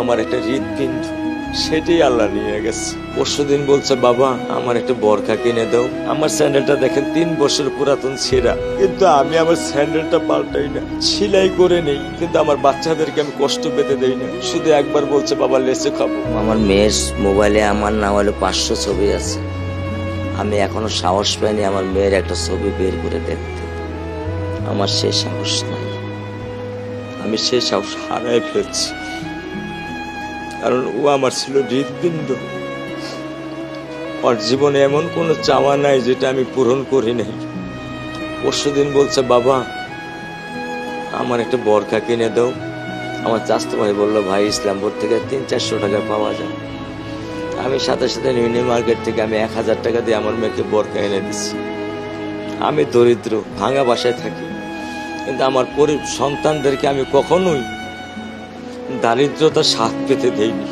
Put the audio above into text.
আমার একটা হৃৎপিণ্ড, সেটাই আল্লাহ নিয়ে গেছে। পরশুদিন বলছে, বাবা আমার একটা বরখা কিনে দাও। আমার স্যান্ডেলটা দেখেন 3 বছর পুরাতন ছেঁড়া, কিন্তু আমি আমার স্যান্ডেলটা পাল্টাই না, সেলাই করে নেই, কিন্তু আমার বাচ্চাদেরকে আমি কষ্ট পেতে দেই না। শুধু একবার বলছে, বাবা লেচে খাবো। আমার মেয়ের মোবাইলে আমার না হলে 500 ছবি আছে। আমি এখনো সাহস পাইনি আমার মেয়ের একটা ছবি বের করে দেখতে। আমার সে সাহস নাই। আমি সে সাহস হারাই ফেলছি, কারণ ও আমার ছিল হৃৎপিণ্ড। ওর জীবনে এমন কোনো চাওয়া নাই যেটা আমি পূরণ করি নাই। পরশুদিন বলছে, বাবা আমার একটা বরখা কিনে দাও। আমার চাচতো ভাই বললো, ভাই ইসলামপুর থেকে 300-400 টাকা পাওয়া যায়। আমি সাথে সাথে মিনি মার্কেট থেকে আমি 1000 টাকা দিয়ে আমার মেয়েকে বরখা এনে দিচ্ছি। আমি দরিদ্র, ভাঙা বাসায় থাকি, কিন্তু আমার সন্তানদেরকে আমি কখনোই দারিদ্রতার স্বাদ পেতে দেইনি।